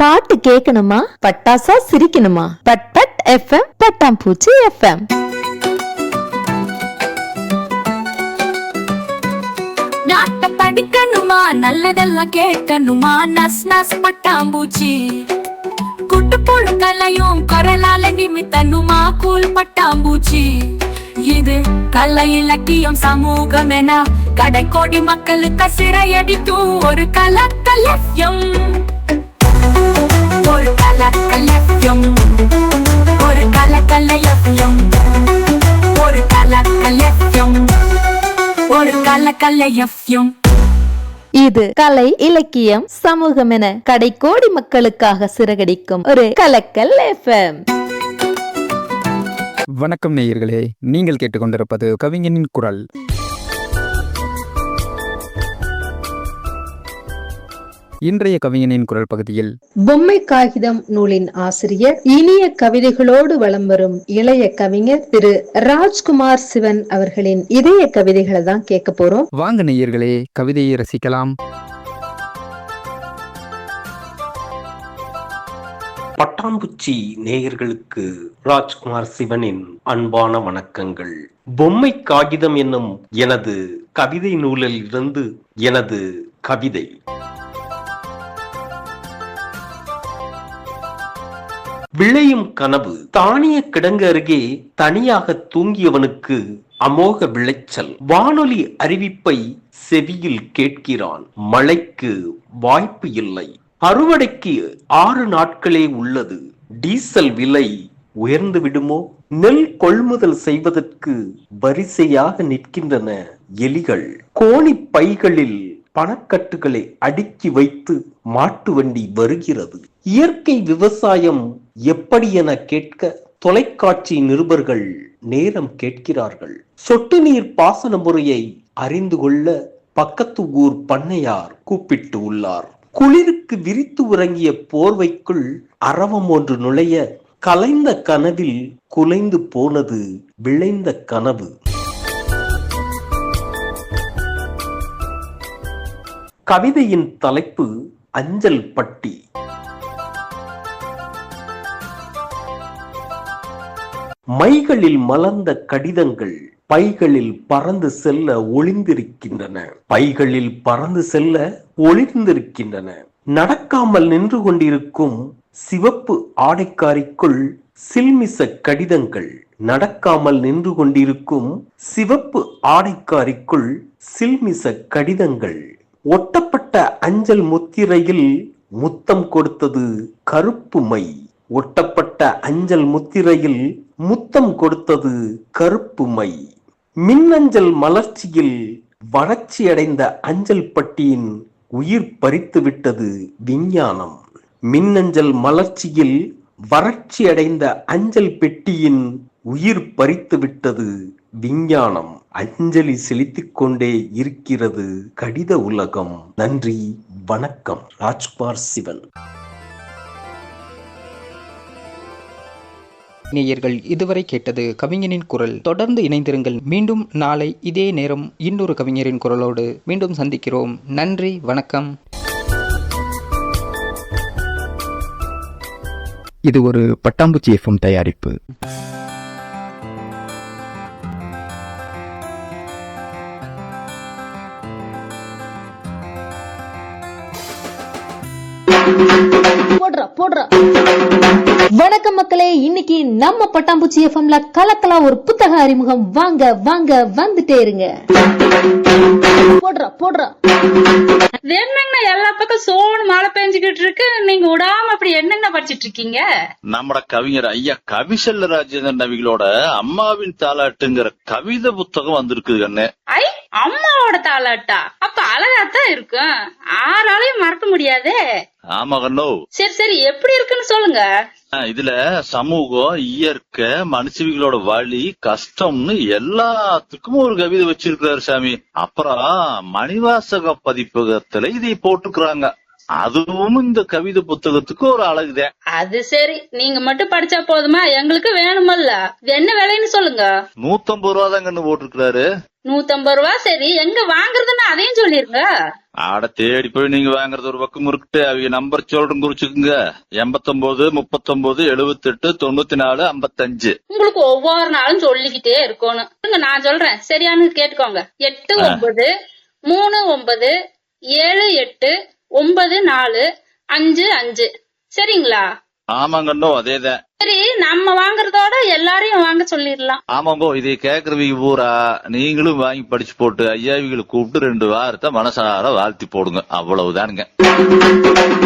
பாட்டு கேட்கணுமா? பட்டாசா சிரிக்கணுமா? But but FM பட்டாம்பூச்சி FM. நாட்ட படிக்கணுமா? நல்லதெல்லாம் கேட்கணுமா? நஸ் நஸ் பட்டாம்பூச்சி. குட்டு போடு கலையும் குரலால நிமித்தனுமா? கூல் பட்டாம்பூச்சி. இது கலை இலக்கியம் சமூகம் என கடைக்கோடி மக்களுக்கு சிறையடிக்கும் ஒரு கலக்கலயம். ஒரு கலக்கலயம், ஒரு கலக்கலயம், ஒரு கலக்கலயம், ஒரு கலக்கலயம். இது கலை இலக்கியம் சமூகம் என கடைக்கோடி மக்களுக்காக சிறகடிக்கும் ஒரு கலக்கல் FM. வணக்கம் நேயர்களே, நீங்கள் கேட்டுக்கொண்டிருப்பது கவிஞனின் குரல். இன்றைய கவிஞனின் குரல் பகுதியில் பொம்மை காகிதம் நூலின் ஆசிரியர், இனிய கவிதைகளோடு வலம் வரும் இளைய கவிஞர் திரு ராஜ்குமார் சிவன் அவர்களின் இதய கவிதைகளை தான் கேட்க போறோம். வாங்க நேயர்களே, கவிதையை ரசிக்கலாம். பட்டாம்பூச்சி நேயர்களுக்கு ராஜ்குமார் சிவனின் அன்பான வணக்கங்கள். பொம்மை காகிதம் என்னும் எனது கவிதை நூலில் இருந்து எனது கவிதை. விளையும் கனவு. தானிய கிடங்கு அருகே தனியாக தூங்கியவனுக்கு அமோக விளைச்சல். வானொலி அறிவிப்பை செவியில் கேட்கிறான். மழைக்கு வாய்ப்பு இல்லை. அறுவடைக்கு 6 நாட்களே உள்ளது. டீசல் விலை உயர்ந்து விடுமோ? நெல் கொள்முதல் செய்வதற்கு வரிசையாக நிற்கின்றன எலிகள். கோணி பைகளில் பணக்கட்டுகளை அடுக்கி வைத்து மாட்டு வண்டி வருகிறது. இயற்கை விவசாயம் எப்படி என கேட்க தொலைக்காட்சி நிருபர்கள் நேரம் கேட்கிறார்கள். சொட்டு நீர் பாசன முறையை அறிந்து கொள்ள பக்கத்து ஊர் பண்ணையார் கூப்பிட்டு உள்ளார். குளிருக்கு விரித்து உறங்கிய போர்வைக்குள் அரவம் ஒன்று நுழைய கலைந்த கனவில் குலைந்து போனது விளைந்த கனவு. கவிதையின் தலைப்பு அஞ்சல் பட்டி. மைகளில் மலர்ந்த கடிதங்கள் பைகளில் பறந்து செல்ல ஒளிந்திருக்கின்றன. பைகளில் பறந்து செல்ல ஒளிந்திருக்கின்றன. நடக்காமல் நின்று கொண்டிருக்கும் சிவப்பு ஆடைக்காரிக்குள் சில்மிச கடிதங்கள். நடக்காமல் நின்று கொண்டிருக்கும் சிவப்பு ஆடைக்காரிக்குள் சில்மிச கடிதங்கள். ஒட்டப்பட்ட அஞ்சல் முத்திரையில் முத்தம் கொடுத்தது கருப்பு மை. ஒட்டப்பட்ட அஞ்சல் முத்திரையில் முத்தம் கொடுத்தது கருப்பு மை. மின்னஞ்சல் மலர்ச்சியில் வறட்சி அடைந்த அஞ்சல் பட்டியின் உயிர் பறித்து விட்டது விஞ்ஞானம். மின்னஞ்சல் மலர்ச்சியில் வறட்சி அடைந்த அஞ்சல் பெட்டியின் உயிர் பறித்து விட்டது விஞ்ஞானம். அஞ்சலி செலுத்திக் கொண்டே இருக்கிறது கடித உலகம். நன்றி, வணக்கம். ராஜ்குமார் சிவன். நேயர்கள் இதுவரை கேட்டது கவிஞனின் குரல். தொடர்ந்து இணைந்திருங்கள். மீண்டும் நாளை இதே நேரம் இன்னொரு கவிஞரின் குரலோடு மீண்டும் சந்திக்கிறோம். நன்றி, வணக்கம். இது ஒரு பட்டாம்பூச்சி FM தயாரிப்பு. வணக்கம் மக்களே, இன்னைக்கு நம்ம பட்டாம்பூச்சி FMல கலக்கலா ஒரு புத்தக அறிமுகம். வாங்க வாங்க, வந்துட்டே இருங்க. போடுறா என்னங்கண்ணா எல்லா பக்கம் சோன்னு மழை பெஞ்சுக்கிட்டு இருக்கு, நீங்க விடாம அப்படி என்னங்கண்ணா படிச்சிட்டு இருக்கீங்க? நம்மட கவிஞர் ஐயா கவிசெல்ல ராஜேந்திரன் நவிகளோட அம்மாவின் தாலாட்டுங்கிற கவிதை புத்தகம் வந்திருக்குது கண்ணு. ஐ, அம்மாவோட தாலாட்டா? அப்ப அழகாத்தான் இருக்கும், ஆறாலையும் மறக்க முடியாதே. ஆமா கண்ணோ. சரி எப்படி இருக்குன்னு சொல்லுங்க. இதுல சமூகம், இயற்கை, மனுஷவிகளோட வலி, கஷ்டம்னு எல்லாத்துக்கும் ஒரு கவிதை வச்சிருக்கிறாரு சாமி. அப்புறம் மணிவாசக பதிப்பகத்துல இதை போட்டுக்கிறாங்க. அதுவும் இந்த கவிதை புத்தகத்துக்கு ஒரு அழகுதான். அது சரி, நீங்க மட்டும் படிச்சா போதுமா? எங்களுக்கு வேணுமல்ல. என்ன விலைன்னு சொல்லுங்க. 150 ரூபா தான் கண்ணு போட்டிருக்காரு. 150 ரூபா. சரி, எங்க வாங்குறதுன்னு அதையும் சொல்லிருங்க. ஆட தேடி போய் நீங்க வாங்குறது ஒரு பக்கம் இருக்குட்டு, அவங்க நம்பர் சொல்றேன் குறிச்சுக்குங்க. 89 39 78 94 55. உங்களுக்கு ஒவ்வொரு நாளும் சொல்லிக்கிட்டே இருக்கணும். நான் சொல்றேன், சரியானு கேட்டுக்கோங்க. 89 39 78 94 55. சரிங்களா? ஆமாங்கண்ணோ, அதேதான். சரி, நம்ம வாங்குறதோட எல்லாரையும் வாங்க சொல்லிடலாம். ஆமாங்கோ, இதை கேக்குறவங்க பூரா நீங்களும் வாங்கி படிச்சு போட்டு ஐயாவிகளை கூப்பிட்டு 2 வாரத்தை மனசார வாழ்த்தி போடுங்க. அவ்வளவுதானுங்க.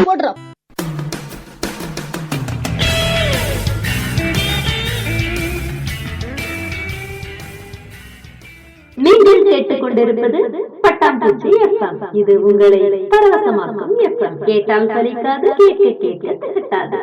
போடுறோம். நீங்கள் கேட்டுக்கொண்டிருப்பது பட்டாம்பூச்சி எஃப்எம். இது உங்களை பரவசமாக்கும் எஃப்எம். கேட்டால் சலிக்காது, கேட்க கேட்க திகட்டாது.